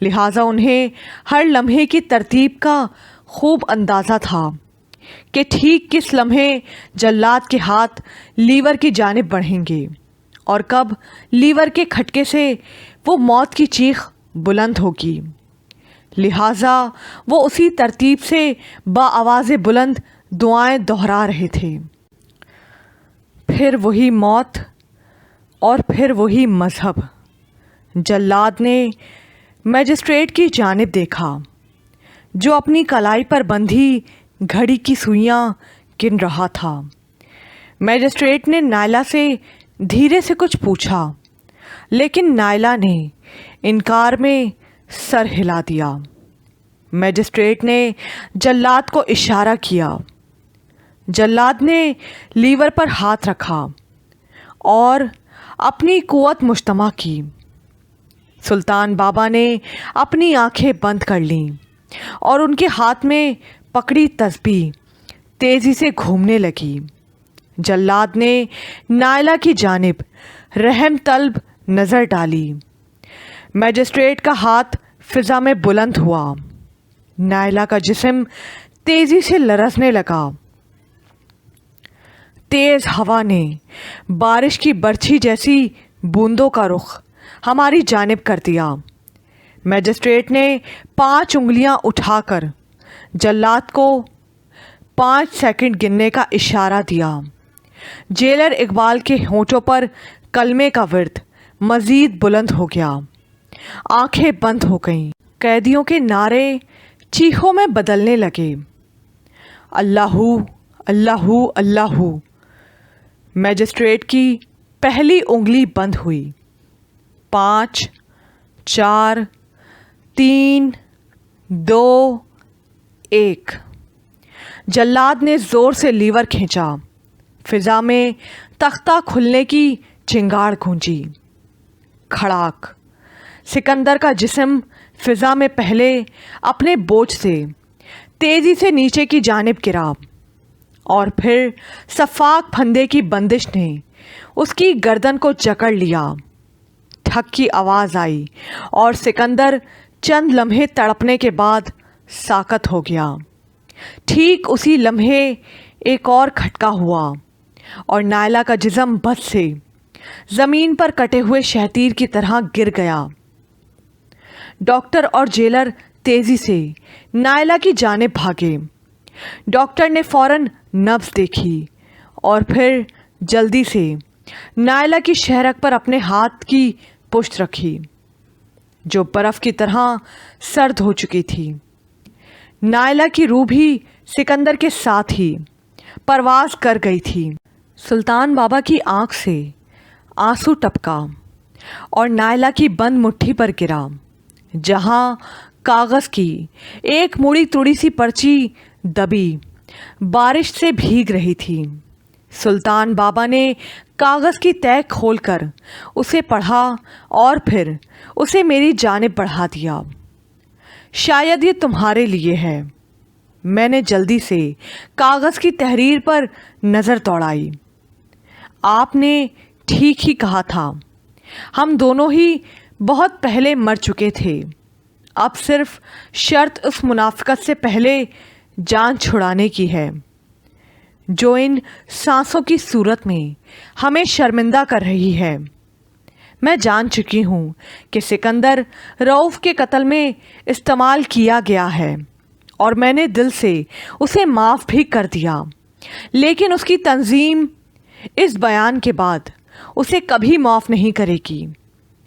لہٰذا انہیں ہر لمحے کی ترتیب کا خوب اندازہ تھا کہ ٹھیک کس لمحے جلاد کے ہاتھ لیور کی جانب بڑھیں گے اور کب لیور کے کھٹکے سے وہ موت کی چیخ بلند ہوگی۔ لہٰذا وہ اسی ترتیب سے بآواز بلند دعائیں دہرا رہے تھے۔ پھر وہی موت اور پھر وہی مذہب۔ جلاد نے مجسٹریٹ کی جانب دیکھا جو اپنی کلائی پر بندھی گھڑی کی سوئیاں گن رہا تھا۔ مجسٹریٹ نے نائلہ سے دھیرے سے کچھ پوچھا لیکن نائلہ نے انکار میں سر ہلا دیا۔ مجسٹریٹ نے جلاد کو اشارہ کیا۔ جلاد نے لیور پر ہاتھ رکھا اور اپنی قوت مجتمع کی۔ سلطان بابا نے اپنی آنکھیں بند کر لیں اور ان کے ہاتھ میں پکڑی تسبیح تیزی سے گھومنے لگی۔ جلاد نے نائلہ کی جانب رحم طلب نظر ڈالی۔ مجسٹریٹ کا ہاتھ فضا میں بلند ہوا۔ نائلہ کا جسم تیزی سے لرزنے لگا۔ تیز ہوا نے بارش کی برچھی جیسی بوندوں کا رخ ہماری جانب کر دیا۔ مجسٹریٹ نے 5 انگلیاں اٹھا کر جلاد کو 5 سیکنڈ گننے کا اشارہ دیا۔ جیلر اقبال کے ہونٹوں پر کلمے کا ورد مزید بلند ہو گیا۔ آنکھیں بند ہو گئیں۔ قیدیوں کے نعرے چیخوں میں بدلنے لگے۔ اللہ اللہ اللہ۔ مجسٹریٹ کی پہلی انگلی بند ہوئی۔ 5 4 3 2 1۔ جلاد نے زور سے لیور کھینچا۔ فضا میں تختہ کھلنے کی چنگاڑ گونجی۔ کھڑاک! سکندر کا جسم فضا میں پہلے اپنے بوجھ سے تیزی سے نیچے کی جانب گرا اور پھر سفاک پھندے کی بندش نے اس کی گردن کو جکڑ لیا۔ ٹھک کی آواز آئی اور سکندر چند لمحے تڑپنے کے بعد ساکت ہو گیا۔ ٹھیک اسی لمحے ایک اور کھٹکا ہوا اور نائلہ کا جسم بس سے زمین پر کٹے ہوئے شہتیر کی طرح گر گیا۔ ڈاکٹر اور جیلر تیزی سے نائلہ کی جانب بھاگے۔ ڈاکٹر نے فوراً نبض دیکھی اور پھر جلدی سے نائلہ کی شہرک پر اپنے ہاتھ کی پشت رکھی جو برف کی طرح سرد ہو چکی تھی۔ نائلہ کی روح بھی سکندر کے ساتھ ہی پرواز کر گئی تھی۔ سلطان بابا کی آنکھ سے آنسو ٹپکا اور نائلہ کی بند مٹھی پر گرا جہاں کاغذ کی ایک مڑی توڑی سی پرچی دبی بارش سے بھیگ رہی تھی۔ سلطان بابا نے کاغذ کی تہہ کھول کر اسے پڑھا اور پھر اسے میری جانب بڑھا دیا۔ شاید یہ تمہارے لیے ہے۔ میں نے جلدی سے کاغذ کی تحریر پر نظر دوڑائی۔ آپ نے ٹھیک ہی کہا تھا، ہم دونوں ہی بہت پہلے مر چکے تھے۔ اب صرف شرط اس منافقت سے پہلے جان چھڑانے کی ہے جو ان سانسوں کی صورت میں ہمیں شرمندہ کر رہی ہے۔ میں جان چکی ہوں کہ سکندر رؤف کے قتل میں استعمال کیا گیا ہے اور میں نے دل سے اسے معاف بھی کر دیا، لیکن اس کی تنظیم اس بیان کے بعد اسے کبھی معاف نہیں کرے گی۔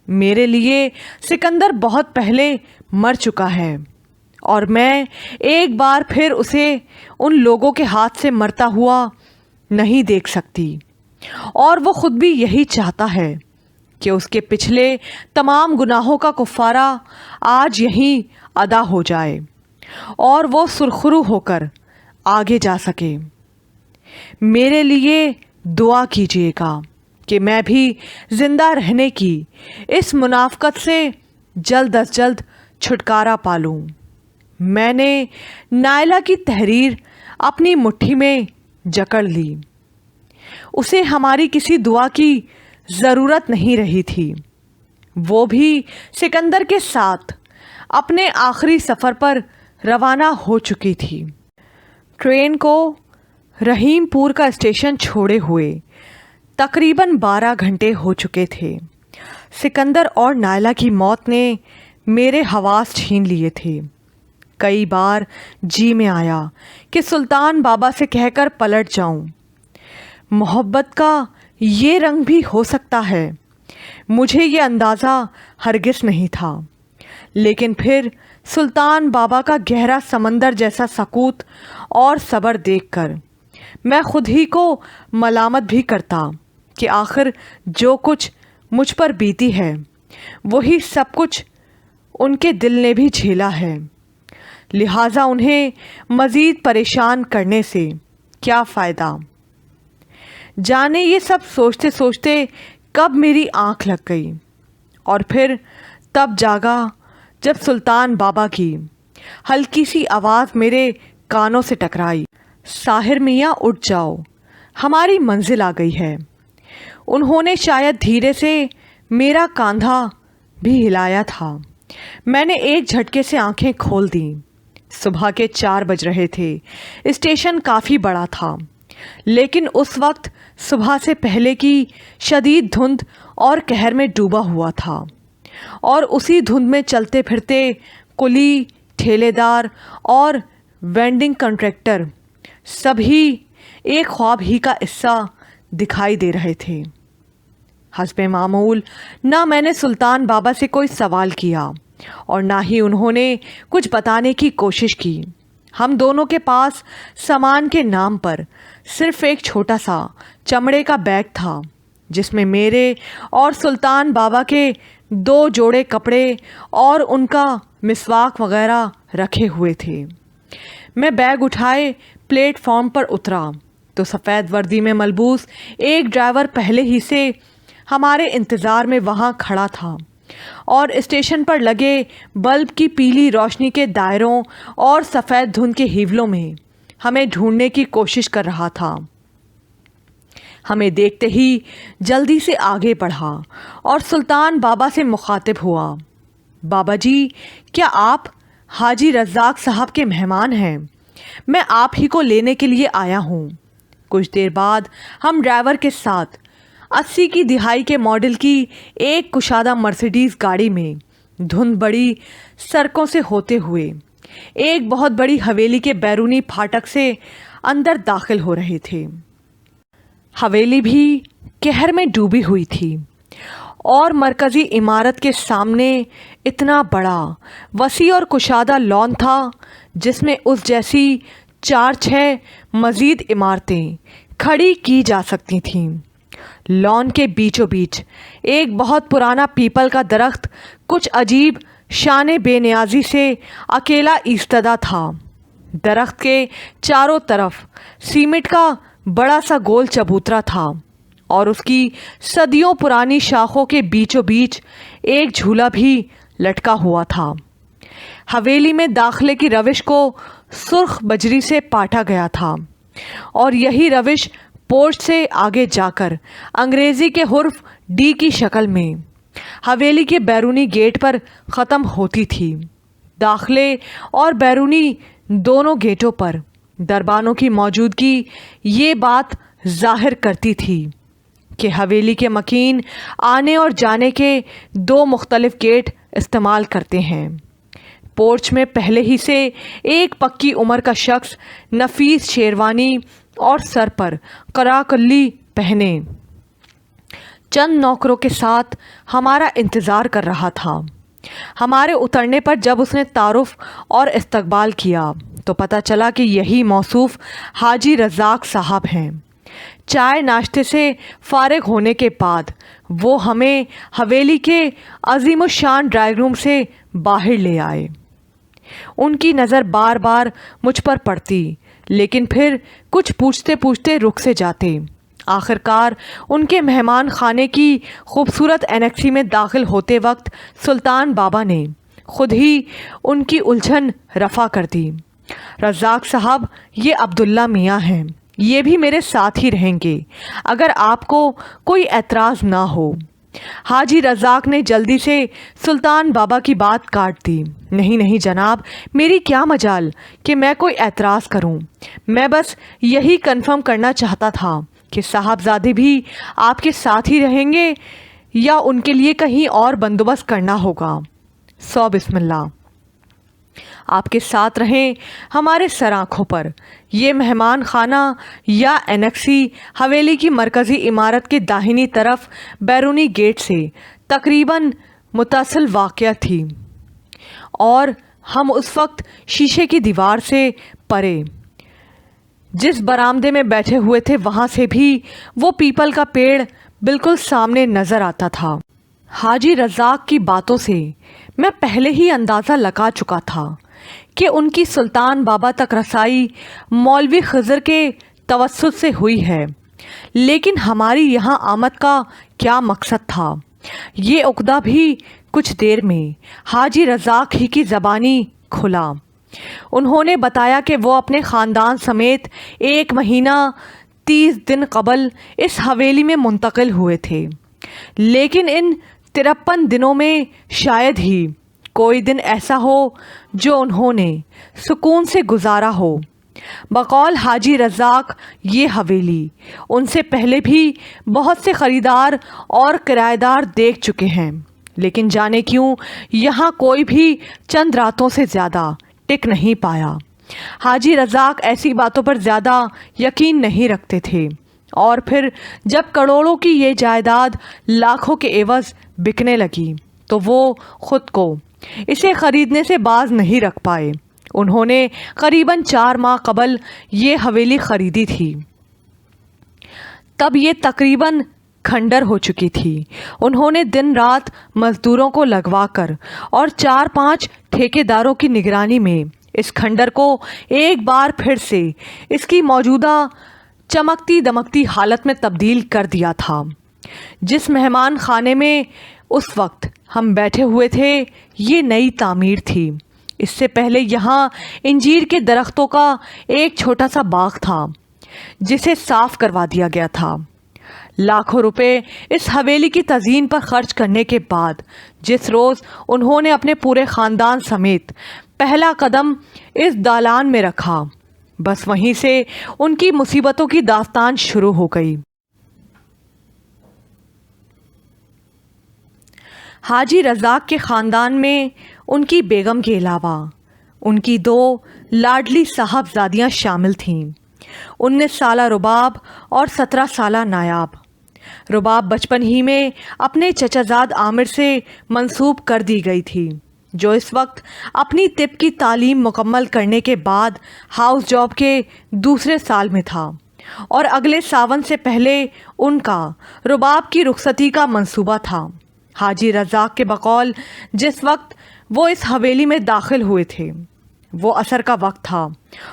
میرے لیے سکندر بہت پہلے مر چکا ہے اور میں ایک بار پھر اسے ان لوگوں کے ہاتھ سے مرتا ہوا نہیں دیکھ سکتی، اور وہ خود بھی یہی چاہتا ہے کہ اس کے پچھلے تمام گناہوں کا کفارہ آج یہیں ادا ہو جائے اور وہ سرخرو ہو کر آگے جا سکے۔ میرے لیے دعا کیجیے گا کہ میں بھی زندہ رہنے کی اس منافقت سے جلد از جلد چھٹکارا پالوں۔ میں نے نائلہ کی تحریر اپنی مٹھی میں جکڑ لی۔ اسے ہماری کسی دعا کی ضرورت نہیں رہی تھی۔ وہ بھی سکندر کے ساتھ اپنے آخری سفر پر روانہ ہو چکی تھی۔ ٹرین کو رحیم پور کا اسٹیشن چھوڑے ہوئے تقریباً 12 گھنٹے ہو چکے تھے۔ سکندر اور نائلہ کی موت نے میرے حواس چھین لیے تھے۔ کئی بار جی میں آیا کہ سلطان بابا سے کہہ کر پلٹ جاؤں۔ محبت کا یہ رنگ بھی ہو سکتا ہے، مجھے یہ اندازہ ہرگز نہیں تھا، لیکن پھر سلطان بابا کا گہرا سمندر جیسا سکوت اور صبر دیکھ کر میں خود ہی کو ملامت بھی کرتا کہ آخر جو کچھ مجھ پر بیتی ہے وہی سب کچھ ان کے دل نے بھی جھیلا ہے، لہٰذا انہیں مزید پریشان کرنے سے کیا فائدہ۔ جانے یہ سب سوچتے سوچتے کب میری آنکھ لگ گئی، اور پھر تب جاگا جب سلطان بابا کی ہلکی سی آواز میرے کانوں سے ٹکرائی، ساحر میاں اٹھ جاؤ، ہماری منزل آ گئی ہے۔ انہوں نے شاید دھیرے سے میرا کاندھا بھی ہلایا تھا۔ میں نے ایک جھٹکے سے آنکھیں کھول دیں۔ صبح کے 4 بج رہے تھے۔ اسٹیشن کافی بڑا تھا، لیکن اس وقت صبح سے پہلے کی شدید دھند اور قہر میں ڈوبا ہوا تھا، اور اسی دھند میں چلتے پھرتے کلی، ٹھیلے دار اور وینڈنگ کنٹریکٹر سبھی ایک خواب ہی کا حصہ دکھائی دے رہے تھے۔ حسب معمول نہ میں نے سلطان بابا سے کوئی سوال کیا اور نہ ہی انہوں نے کچھ بتانے کی کوشش کی۔ ہم دونوں کے پاس سامان کے نام پر صرف ایک چھوٹا سا چمڑے کا بیگ تھا، جس میں میرے اور سلطان بابا کے 2 جوڑے کپڑے اور ان کا مسواک وغیرہ رکھے ہوئے تھے۔ میں بیگ اٹھائے پلیٹ فارم پر اترا تو سفید وردی میں ملبوس ایک ڈرائیور پہلے ہی سے ہمارے انتظار میں وہاں کھڑا تھا اور اسٹیشن پر لگے بلب کی پیلی روشنی کے دائروں اور سفید دھند کے ہیولوں میں ہمیں ڈھونڈنے کی کوشش کر رہا تھا۔ ہمیں دیکھتے ہی جلدی سے آگے بڑھا اور سلطان بابا سے مخاطب ہوا، بابا جی، کیا آپ حاجی رزاق صاحب کے مہمان ہیں؟ میں آپ ہی کو لینے کے لیے آیا ہوں۔ کچھ دیر بعد ہم ڈرائیور کے ساتھ 80 کی دہائی کے ماڈل کی ایک کشادہ مرسیڈیز گاڑی میں دھند بڑی سڑکوں سے ہوتے ہوئے ایک بہت بڑی حویلی کے بیرونی پھاٹک سے اندر داخل ہو رہے تھے۔ حویلی بھی قہر میں ڈوبی ہوئی تھی اور مرکزی عمارت کے سامنے اتنا بڑا، وسیع اور کشادہ لان تھا جس میں اس جیسی 4-6 مزید عمارتیں کھڑی کی جا سکتی تھیں۔ لان کے بیچوں بیچ ایک بہت پرانا پیپل کا درخت کچھ عجیب شان بے نیازی سے اکیلا ایستادہ تھا۔ درخت کے چاروں طرف سیمنٹ کا بڑا سا گول چبوترا تھا اور اس کی صدیوں پرانی شاخوں کے بیچوں بیچ ایک جھولا بھی لٹکا ہوا تھا۔ حویلی میں داخلے کی روش کو سرخ بجری سے پاٹا گیا تھا اور یہی روش پورچ سے آگے جا کر انگریزی کے حرف ڈی کی شکل میں حویلی کے بیرونی گیٹ پر ختم ہوتی تھی۔ داخلے اور بیرونی دونوں گیٹوں پر دربانوں کی موجودگی یہ بات ظاہر کرتی تھی کہ حویلی کے مکین آنے اور جانے کے 2 مختلف گیٹ استعمال کرتے ہیں۔ پورچ میں پہلے ہی سے ایک پکی عمر کا شخص نفیس شیروانی اور سر پر قرا کلی پہنے چند نوکروں کے ساتھ ہمارا انتظار کر رہا تھا۔ ہمارے اترنے پر جب اس نے تعارف اور استقبال کیا تو پتہ چلا کہ یہی موصوف حاجی رزاق صاحب ہیں۔ چائے ناشتے سے فارغ ہونے کے بعد وہ ہمیں حویلی کے عظیم الشان ڈرائنگ روم سے باہر لے آئے۔ ان کی نظر بار بار مجھ پر پڑتی، لیکن پھر کچھ پوچھتے پوچھتے رک سے جاتے۔ آخر کار ان کے مہمان خانے کی خوبصورت انیکسی میں داخل ہوتے وقت سلطان بابا نے خود ہی ان کی الجھن رفع کر دی۔ رزاق صاحب، یہ عبداللہ میاں ہیں، یہ بھی میرے ساتھ ہی رہیں گے اگر آپ کو کوئی اعتراض نہ ہو۔ حاجی رزاق نے جلدی سے سلطان بابا کی بات کاٹ دی۔ نہیں نہیں جناب، میری کیا مجال کہ میں کوئی اعتراض کروں، میں بس یہی کنفرم کرنا چاہتا تھا کہ صاحبزادے بھی آپ کے ساتھ ہی رہیں گے یا ان کے لیے کہیں اور بندوبست کرنا ہوگا۔ سو بسم اللہ، آپ کے ساتھ رہیں ہمارے سر آنکھوں پر۔ یہ مہمان خانہ یا اینکسی حویلی کی مرکزی عمارت کے داہنی طرف بیرونی گیٹ سے تقریباً متصل واقع تھی، اور ہم اس وقت شیشے کی دیوار سے پرے جس برآمدے میں بیٹھے ہوئے تھے وہاں سے بھی وہ پیپل کا پیڑ بالکل سامنے نظر آتا تھا۔ حاجی رزاق کی باتوں سے میں پہلے ہی اندازہ لگا چکا تھا کہ ان کی سلطان بابا تک رسائی مولوی خضر کے توسط سے ہوئی ہے، لیکن ہماری یہاں آمد کا کیا مقصد تھا، یہ عقدہ بھی کچھ دیر میں حاجی رزاق ہی کی زبانی کھلا۔ انہوں نے بتایا کہ وہ اپنے خاندان سمیت 1 مہینہ 30 دن قبل اس حویلی میں منتقل ہوئے تھے، لیکن ان 53 دنوں میں شاید ہی کوئی دن ایسا ہو جو انہوں نے سکون سے گزارا ہو۔ بقول حاجی رزاق یہ حویلی ان سے پہلے بھی بہت سے خریدار اور کرایہ دار دیکھ چکے ہیں، لیکن جانے کیوں یہاں کوئی بھی چند راتوں سے زیادہ ٹک نہیں پایا۔ حاجی رزاق ایسی باتوں پر زیادہ یقین نہیں رکھتے تھے، اور پھر جب کروڑوں کی یہ جائیداد لاکھوں کے عوض بکنے لگی تو وہ خود کو اسے خریدنے سے باز نہیں رکھ پائے۔ انہوں نے قریباً 4 ماہ قبل یہ حویلی خریدی تھی، تب یہ تقریباً کھنڈر ہو چکی تھی۔ انہوں نے دن رات مزدوروں کو لگوا کر اور 4-5 ٹھیکیداروں کی نگرانی میں اس کھنڈر کو ایک بار پھر سے اس کی موجودہ چمکتی دمکتی حالت میں تبدیل کر دیا تھا۔ جس مہمان خانے میں اس وقت ہم بیٹھے ہوئے تھے یہ نئی تعمیر تھی۔ اس سے پہلے یہاں انجیر کے درختوں کا ایک چھوٹا سا باغ تھا جسے صاف کروا دیا گیا تھا۔ لاکھوں روپے اس حویلی کی تزئین پر خرچ کرنے کے بعد جس روز انہوں نے اپنے پورے خاندان سمیت پہلا قدم اس دالان میں رکھا، بس وہیں سے ان کی مصیبتوں کی داستان شروع ہو گئی۔ حاجی رزاق کے خاندان میں ان کی بیگم کے علاوہ ان کی 2 لاڈلی صاحبزادیاں شامل تھیں، 19 سالہ رباب اور 17 سالہ نایاب۔ رباب بچپن ہی میں اپنے چچا زاد عامر سے منسوب کر دی گئی تھی، جو اس وقت اپنی طب کی تعلیم مکمل کرنے کے بعد ہاؤس جاب کے دوسرے سال میں تھا، اور اگلے ساون سے پہلے ان کا رباب کی رخصتی کا منصوبہ تھا۔ حاجی رزاق کے بقول جس وقت وہ اس حویلی میں داخل ہوئے تھے وہ عصر کا وقت تھا،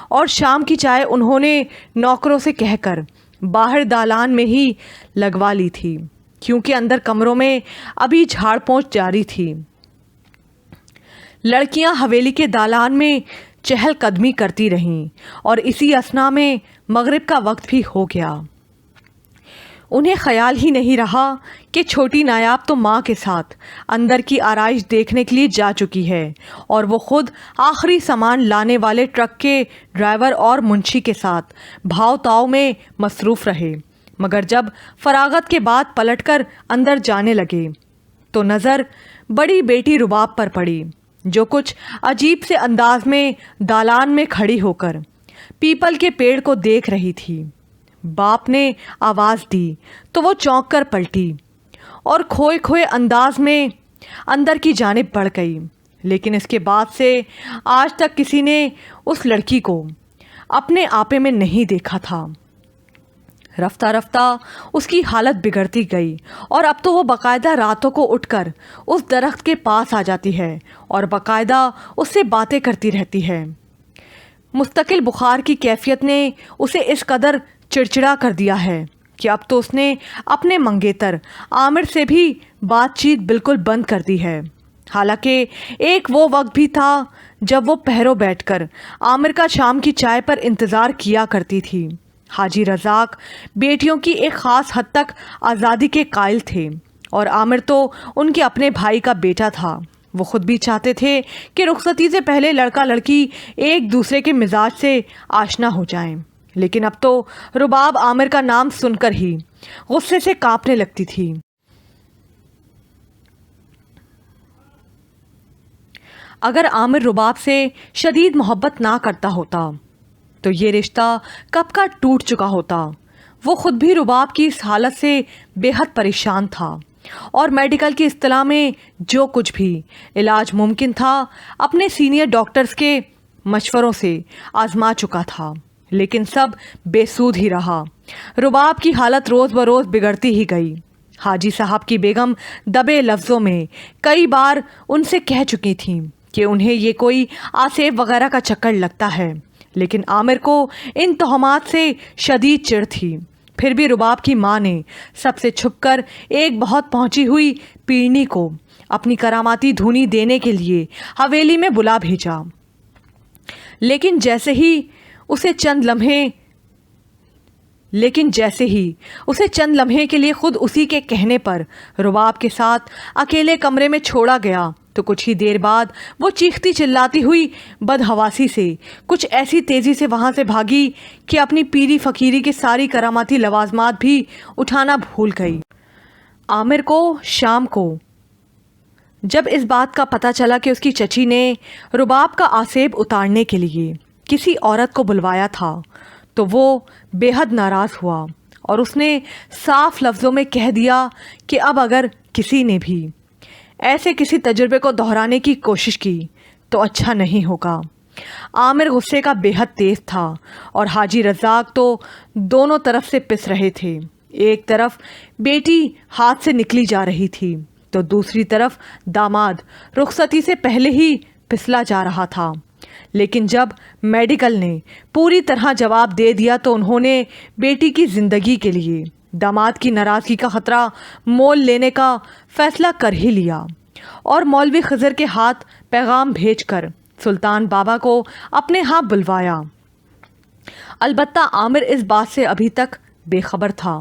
اور شام کی چائے انہوں نے نوکروں سے کہہ کر باہر دالان میں ہی لگوا لی تھی، کیونکہ اندر کمروں میں ابھی جھاڑ پونچھ جاری تھی۔ لڑکیاں حویلی کے دالان میں چہل قدمی کرتی رہیں، اور اسی اثنا میں مغرب کا وقت بھی ہو گیا۔ انہیں خیال ہی نہیں رہا کہ چھوٹی نایاب تو ماں کے ساتھ اندر کی آرائش دیکھنے کے لیے جا چکی ہے، اور وہ خود آخری سامان لانے والے ٹرک کے ڈرائیور اور منشی کے ساتھ بھاؤ تاؤ میں مصروف رہے، مگر جب فراغت کے بعد پلٹ کر اندر جانے لگے تو نظر بڑی بیٹی رباب پر پڑی، جو کچھ عجیب سے انداز میں دالان میں کھڑی ہو کر پیپل کے پیڑ کو دیکھ رہی تھی۔ باپ نے آواز دی تو وہ چونک کر پلٹی اور کھوئے کھوئے انداز میں اندر کی جانب بڑھ گئی، لیکن اس کے بعد سے آج تک کسی نے اس لڑکی کو اپنے آپے میں نہیں دیکھا تھا۔ رفتہ رفتہ اس کی حالت بگڑتی گئی، اور اب تو وہ باقاعدہ راتوں کو اٹھ کر اس درخت کے پاس آ جاتی ہے اور باقاعدہ اس سے باتیں کرتی رہتی ہے۔ مستقل بخار کی کیفیت نے اسے اس قدر چڑچڑا کر دیا ہے کہ اب تو اس نے اپنے منگیتر عامر سے بھی بات چیت بالکل بند کر دی ہے۔ حالانکہ ایک وہ وقت بھی تھا جب وہ پہروں بیٹھ کر عامر کا شام کی چائے پر انتظار کیا کرتی تھی۔ حاجی رزاق بیٹیوں کی ایک خاص حد تک آزادی کے قائل تھے، اور عامر تو ان کے اپنے بھائی کا بیٹا تھا۔ وہ خود بھی چاہتے تھے کہ رخصتی سے پہلے لڑکا لڑکی ایک دوسرے کے مزاج سے آشنا ہو جائیں، لیکن اب تو رباب عامر کا نام سن کر ہی غصے سے کانپنے لگتی تھی۔ اگر عامر رباب سے شدید محبت نہ کرتا ہوتا تو یہ رشتہ کب کا ٹوٹ چکا ہوتا۔ وہ خود بھی رباب کی اس حالت سے بے حد پریشان تھا اور میڈیکل کی اصطلاح میں جو کچھ بھی علاج ممکن تھا اپنے سینئر ڈاکٹرز کے مشوروں سے آزما چکا تھا، لیکن سب بے سود ہی رہا۔ رباب کی حالت روز بروز بگڑتی ہی گئی۔ حاجی صاحب کی بیگم دبے لفظوں میں کئی بار ان سے کہہ چکی تھیں کہ انہیں یہ کوئی آسیب وغیرہ کا چکر لگتا ہے، لیکن عامر کو ان تہمات سے شدید چڑ تھی۔ پھر بھی رباب کی ماں نے سب سے چھپ کر ایک بہت پہنچی ہوئی پیرنی کو اپنی کراماتی دھونی دینے کے لیے حویلی میں بلا بھیجا، لیکن جیسے ہی اسے چند لمحے کے لیے خود اسی کے کہنے پر رباب کے ساتھ اکیلے کمرے میں چھوڑا گیا تو کچھ ہی دیر بعد وہ چیختی چلاتی ہوئی بدحواسی سے کچھ ایسی تیزی سے وہاں سے بھاگی کہ اپنی پیری فقیری کی ساری کراماتی لوازمات بھی اٹھانا بھول گئی۔ عامر کو شام کو جب اس بات کا پتہ چلا کہ اس کی چچی نے رباب کا آسیب اتارنے کے لیے کسی عورت کو بلوایا تھا تو وہ بے حد ناراض ہوا اور اس نے صاف لفظوں میں کہہ دیا کہ اب اگر کسی نے بھی ایسے کسی تجربے کو دہرانے کی کوشش کی تو اچھا نہیں ہوگا۔ عامر غصے کا بے حد تیز تھا اور حاجی رزاق تو دونوں طرف سے پس رہے تھے۔ ایک طرف بیٹی ہاتھ سے نکلی جا رہی تھی تو دوسری طرف داماد رخصتی سے پہلے ہی پسلا جا رہا تھا، لیکن جب میڈیکل نے پوری طرح جواب دے دیا تو انہوں نے بیٹی کی زندگی کے لیے داماد کی ناراضگی کا خطرہ مول لینے کا فیصلہ کر ہی لیا اور مولوی خضر کے ہاتھ پیغام بھیج کر سلطان بابا کو اپنے ہاں بلوایا۔ البتہ عامر اس بات سے ابھی تک بے خبر تھا۔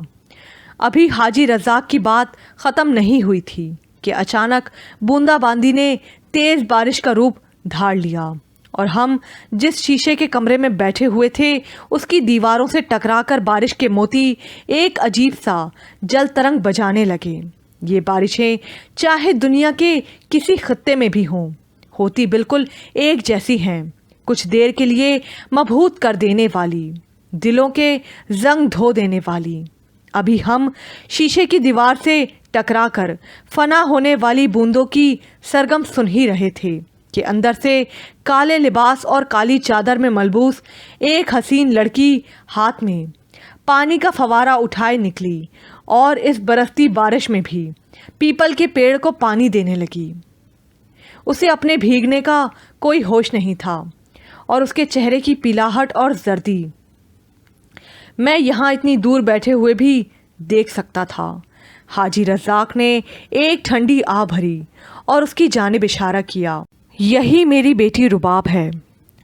ابھی حاجی رزاق کی بات ختم نہیں ہوئی تھی کہ اچانک بوندا باندی نے تیز بارش کا روپ دھار لیا اور ہم جس شیشے کے کمرے میں بیٹھے ہوئے تھے اس کی دیواروں سے ٹکرا کر بارش کے موتی ایک عجیب سا جل ترنگ بجانے لگے۔ یہ بارشیں چاہے دنیا کے کسی خطے میں بھی ہوں، ہوتی بالکل ایک جیسی ہیں، کچھ دیر کے لیے مبہوت کر دینے والی، دلوں کے زنگ دھو دینے والی۔ ابھی ہم شیشے کی دیوار سے ٹکرا کر فنا ہونے والی بوندوں کی سرگم سن ہی رہے تھے کہ اندر سے کالے لباس اور کالی چادر میں ملبوس ایک حسین لڑکی ہاتھ میں پانی کا فوارہ اٹھائے نکلی اور اس برستی بارش میں بھی پیپل کے پیڑ کو پانی دینے لگی۔ اسے اپنے بھیگنے کا کوئی ہوش نہیں تھا اور اس کے چہرے کی پیلاہٹ اور زردی میں یہاں اتنی دور بیٹھے ہوئے بھی دیکھ سکتا تھا۔ حاجی رزاق نے ایک ٹھنڈی آہ بھری اور اس کی جانب اشارہ کیا۔ یہی میری بیٹی رباب ہے۔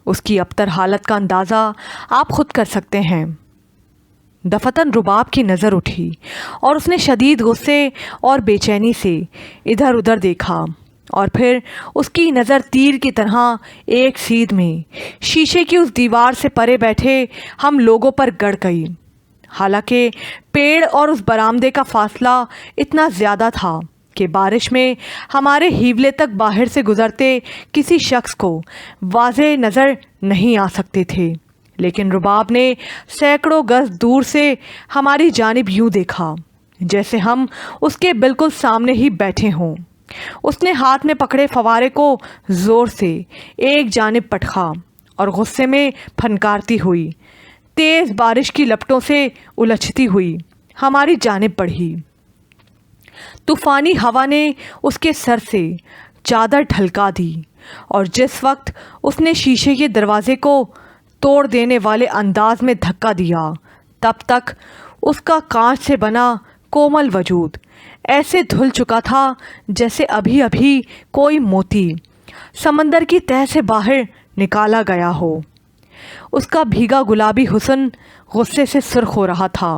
اس کی ابتر حالت کا اندازہ آپ خود کر سکتے ہیں۔ دفتن رباب کی نظر اٹھی اور اس نے شدید غصے اور بے چینی سے ادھر ادھر دیکھا اور پھر اس کی نظر تیر کی طرح ایک سیدھ میں شیشے کی اس دیوار سے پرے بیٹھے ہم لوگوں پر گڑ گئی۔ حالانکہ پیڑ اور اس برآمدے کا فاصلہ اتنا زیادہ تھا کہ بارش میں ہمارے ہیولے تک باہر سے گزرتے کسی شخص کو واضح نظر نہیں آ سکتے تھے، لیکن رباب نے سینکڑوں گز دور سے ہماری جانب یوں دیکھا جیسے ہم اس کے بالکل سامنے ہی بیٹھے ہوں۔ اس نے ہاتھ میں پکڑے فوارے کو زور سے ایک جانب پٹخا اور غصے میں پھنکارتی ہوئی تیز بارش کی لپٹوں سے الجھتی ہوئی ہماری جانب بڑھی۔ طوفانی ہوا نے اس کے سر سے چادر ڈھلکا دی اور جس وقت اس نے شیشے کے دروازے کو توڑ دینے والے انداز میں دھکا دیا تب تک اس کا کانچ سے بنا کومل وجود ایسے دھل چکا تھا جیسے ابھی ابھی کوئی موتی سمندر کی تہہ سے باہر نکالا گیا ہو۔ اس کا بھیگا گلابی حسن غصے سے سرخ ہو رہا تھا۔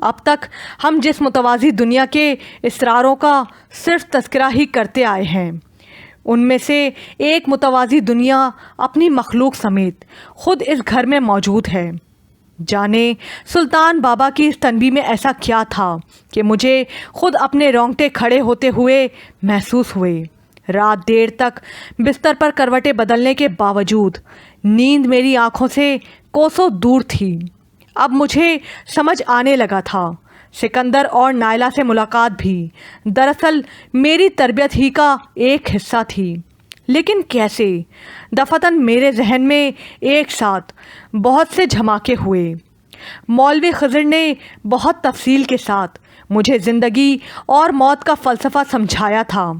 اب تک ہم جس متوازی دنیا کے اسراروں کا صرف تذکرہ ہی کرتے آئے ہیں، ان میں سے ایک متوازی دنیا اپنی مخلوق سمیت خود اس گھر میں موجود ہے۔ جانے سلطان بابا کی اس تنبیہ میں ایسا کیا تھا کہ مجھے خود اپنے رونگٹے کھڑے ہوتے ہوئے محسوس ہوئے۔ رات دیر تک بستر پر کروٹیں بدلنے کے باوجود نیند میری آنکھوں سے کوسوں دور تھی۔ اب مجھے سمجھ آنے لگا تھا، سکندر اور نائلہ سے ملاقات بھی دراصل میری تربیت ہی کا ایک حصہ تھی۔ لیکن کیسے؟ دفعتاً میرے ذہن میں ایک ساتھ بہت سے جھماکے ہوئے۔ مولوی خضر نے بہت تفصیل کے ساتھ مجھے زندگی اور موت کا فلسفہ سمجھایا تھا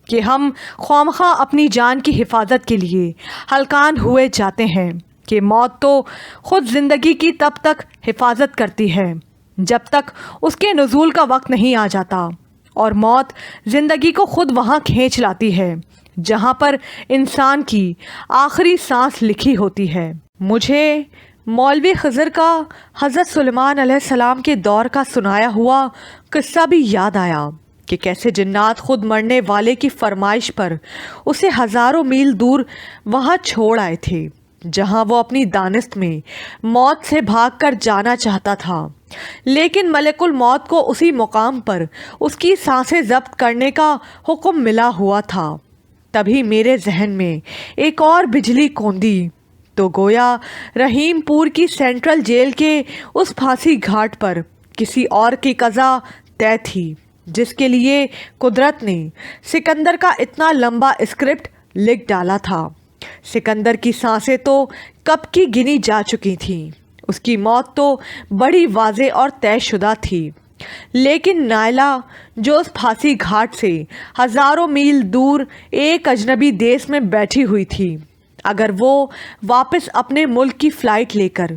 کہ ہم خوامخواہ اپنی جان کی حفاظت کے لیے ہلکان ہوئے جاتے ہیں کہ موت تو خود زندگی کی تب تک حفاظت کرتی ہے جب تک اس کے نزول کا وقت نہیں آ جاتا، اور موت زندگی کو خود وہاں کھینچ لاتی ہے جہاں پر انسان کی آخری سانس لکھی ہوتی ہے۔ مجھے مولوی خضر کا حضرت سلیمان علیہ السلام کے دور کا سنایا ہوا قصہ بھی یاد آیا کہ کیسے جنات خود مرنے والے کی فرمائش پر اسے ہزاروں میل دور وہاں چھوڑ آئے تھے جہاں وہ اپنی دانست میں موت سے بھاگ کر جانا چاہتا تھا، لیکن ملک الموت کو اسی مقام پر اس کی سانسیں ضبط کرنے کا حکم ملا ہوا تھا۔ تبھی میرے ذہن میں ایک اور بجلی کوندی تو گویا رحیم پور کی سینٹرل جیل کے اس پھانسی گھاٹ پر کسی اور کی قضا طے تھی جس کے لیے قدرت نے سکندر کا اتنا لمبا اسکرپٹ لکھ ڈالا تھا۔ سکندر کی سانسیں تو کب کی گنی جا چکی تھیں، اس کی موت تو بڑی واضح اور طے شدہ تھی، لیکن نائلہ جو اس پھانسی گھاٹ سے ہزاروں میل دور ایک اجنبی دیس میں بیٹھی ہوئی تھی، اگر وہ واپس اپنے ملک کی فلائٹ لے کر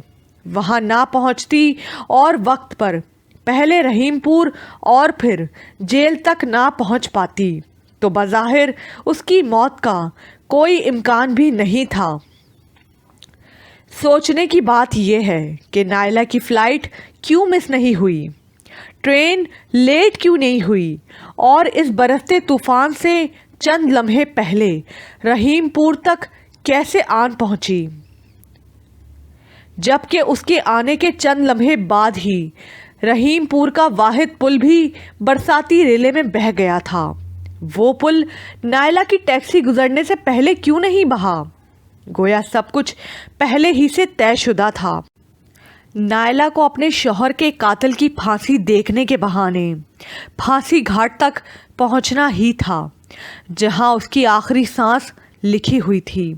وہاں نہ پہنچتی اور وقت پر پہلے رحیم پور اور پھر جیل تک نہ پہنچ پاتی تو بظاہر اس کی موت کا کوئی امکان بھی نہیں تھا۔ سوچنے کی بات یہ ہے کہ نائلہ کی فلائٹ کیوں مس نہیں ہوئی، ٹرین لیٹ کیوں نہیں ہوئی، اور اس برستے طوفان سے چند لمحے پہلے رحیم پور تک کیسے آن پہنچی، جبکہ اس کے آنے کے چند لمحے بعد ہی رحیم پور کا واحد پل بھی برساتی ریلے میں بہہ گیا تھا۔ وہ پل نائلہ کی ٹیکسی گزرنے سے پہلے کیوں نہیں بہا؟ گویا سب کچھ پہلے ہی سے طے شدہ تھا۔ نائلہ کو اپنے شوہر کے قاتل کی پھانسی دیکھنے کے بہانے پھانسی گھاٹ تک پہنچنا ہی تھا جہاں اس کی آخری سانس لکھی ہوئی تھی،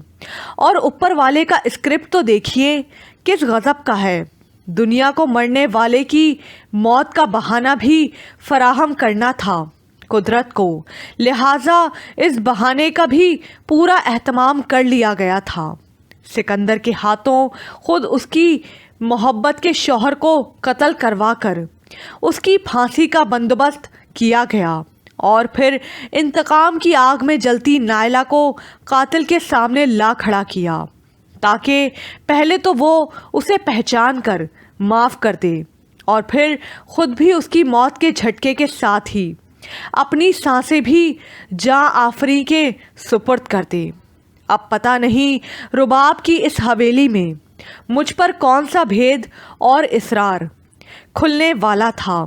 اور اوپر والے کا اسکرپٹ تو دیکھیے کس غضب کا ہے۔ دنیا کو مرنے والے کی موت کا بہانہ بھی فراہم کرنا تھا قدرت کو، لہٰذا اس بہانے کا بھی پورا اہتمام کر لیا گیا تھا۔ سکندر کے ہاتھوں خود اس کی محبت کے شوہر کو قتل کروا کر اس کی پھانسی کا بندوبست کیا گیا، اور پھر انتقام کی آگ میں جلتی نائلہ کو قاتل کے سامنے لا کھڑا کیا تاکہ پہلے تو وہ اسے پہچان کر معاف کر دے اور پھر خود بھی اس کی موت کے جھٹکے کے ساتھ ہی اپنی سانسیں بھی جاں آفری کے سپرد کر دے۔ اب پتہ نہیں رباب کی اس حویلی میں مجھ پر کون سا بھید اور اسرار کھلنے والا تھا،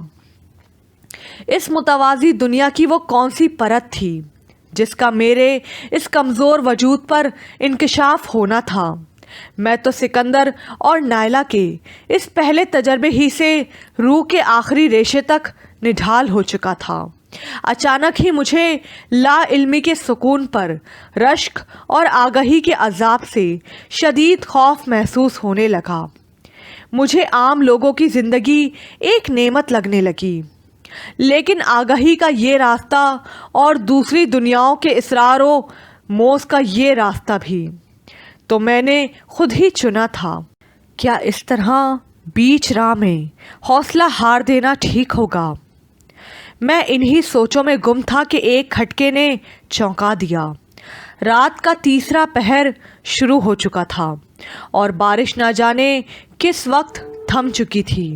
اس متوازی دنیا کی وہ کون سی پرت تھی جس کا میرے اس کمزور وجود پر انکشاف ہونا تھا۔ میں تو سکندر اور نائلہ کے اس پہلے تجربے ہی سے روح کے آخری ریشے تک نڈھال ہو چکا تھا۔ اچانک ہی مجھے لا علمی کے سکون پر رشک اور آگہی کے عذاب سے شدید خوف محسوس ہونے لگا۔ مجھے عام لوگوں کی زندگی ایک نعمت لگنے لگی، لیکن آگہی کا یہ راستہ اور دوسری دنیاؤں کے اسرار و موز کا یہ راستہ بھی تو میں نے خود ہی چنا تھا۔ کیا اس طرح بیچ راہ میں حوصلہ ہار دینا ٹھیک ہوگا؟ میں انہی سوچوں میں گم تھا کہ ایک کھٹکے نے چونکا دیا۔ رات کا تیسرا پہر شروع ہو چکا تھا اور بارش نہ جانے کس وقت تھم چکی تھی۔